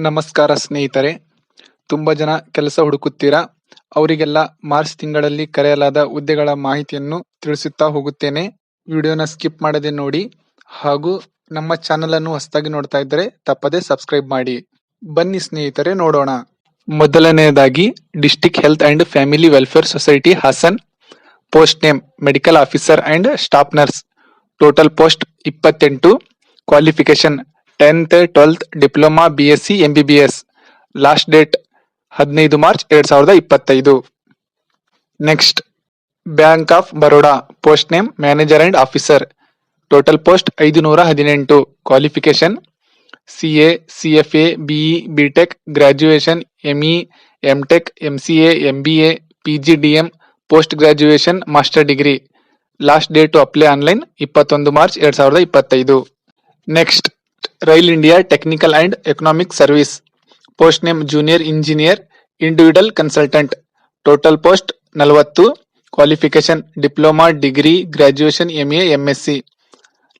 ನಮಸ್ಕಾರ ಸ್ನೇಹಿತರೆ, ತುಂಬ ಜನ ಕೆಲಸ ಹುಡುಕುತ್ತೀರಾ? ಅವರಿಗೆಲ್ಲ ಮಾರ್ಚ್ ತಿಂಗಳಲ್ಲಿ ಕರೆಯಲಾದ ಹುದ್ದೆಗಳ ಮಾಹಿತಿಯನ್ನು ತಿಳಿಸುತ್ತಾ ಹೋಗುತ್ತೇನೆ. ವಿಡಿಯೋನ ಸ್ಕಿಪ್ ಮಾಡದೆ ನೋಡಿ ಹಾಗೂ ನಮ್ಮ ಚಾನಲ್ ಅನ್ನು ಹೊಸದಾಗಿ ನೋಡ್ತಾ ಇದ್ದರೆ ತಪ್ಪದೆ ಸಬ್ಸ್ಕ್ರೈಬ್ ಮಾಡಿ. ಬನ್ನಿ ಸ್ನೇಹಿತರೆ ನೋಡೋಣ. ಮೊದಲನೆಯದಾಗಿ district health and family welfare society Hassan. Post name medical officer and staff nurse. Total post 28. Qualification 10th 12th diploma BSc MBBS. Last date 15 March 2025. Next bank of Baroda. Post name manager and officer. Total post 518. Qualification CA CFA BE BTech graduation ME MTech MCA MBA PG DM post graduation master degree. Last date to apply online 21 March 2025. Next rail India technical and economic service. Post name junior engineer individual consultant. Total post 40. Qualification diploma degree graduation MA MSc.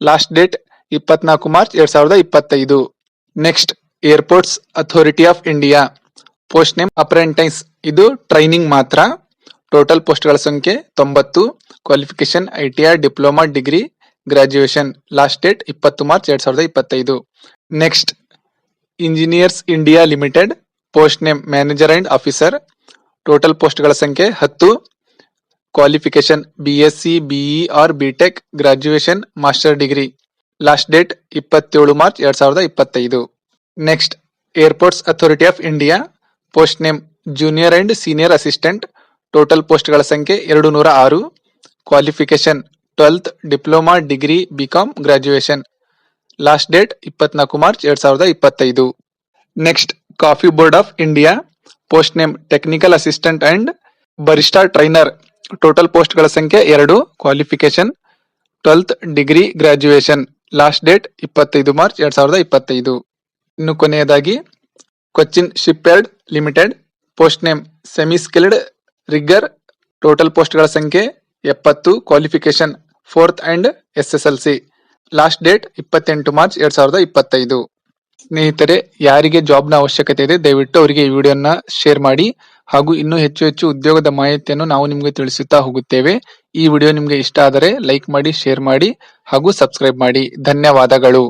Last date 24 March 2025. Next airports authority of India. Post name apprentice. ಇದು training ಮಾತ್ರ. Total ಪೋಸ್ಟ್ಗಳ ಸಂಖ್ಯೆ 90. Qualification ITI diploma degree graduation. Last date 20 March 2025. Next engineers India limited. Post name manager and officer. Total ಪೋಸ್ಟ್ಗಳ ಸಂಖ್ಯೆ 10. Qualification BSc BE or BTech graduation master degree. Last date 27 March 2025. Next airports authority of India. Post name junior and senior assistant. Total ಪೋಸ್ಟ್ಗಳ ಸಂಖ್ಯೆ 206. Qualification 12th diploma degree BCom graduation. Last date 24 March 2025. Next coffee board of India. Post name technical assistant and barista trainer. Total ಪೋಸ್ಟ್ಗಳ ಸಂಖ್ಯೆ 2. Qualification 12th degree graduation. Last date 25 March 2025. ಇನ್ನು ಕೊನೆಯದಾಗಿ Cochin shipyard limited. Post name semi skilled rigger. Total ಪೋಸ್ಟ್ಗಳ ಸಂಖ್ಯೆ 70. Qualification 4th and SSLC. Last date 28 March 2025. ಸ್ನೇಹಿತರೆ, ಯಾರಿಗೆ ಜಾಬ್ನ ಅವಶ್ಯಕತೆ ಇದೆ ದಯವಿಟ್ಟು ಅವರಿಗೆ ಈ ವಿಡಿಯೋನ ಶೇರ್ ಮಾಡಿ ಹಾಗೂ ಇನ್ನೂ ಹೆಚ್ಚು ಉದ್ಯೋಗದ ಮಾಹಿತಿಯನ್ನು ನಾವು ನಿಮಗೆ ತಿಳಿಸುತ್ತಾ ಹೋಗುತ್ತೇವೆ. ಈ ವಿಡಿಯೋ ನಿಮಗೆ ಇಷ್ಟ ಆದರೆ ಲೈಕ್ ಮಾಡಿ, ಶೇರ್ ಮಾಡಿ ಹಾಗೂ ಸಬ್ಸ್ಕ್ರೈಬ್ ಮಾಡಿ. ಧನ್ಯವಾದಗಳು.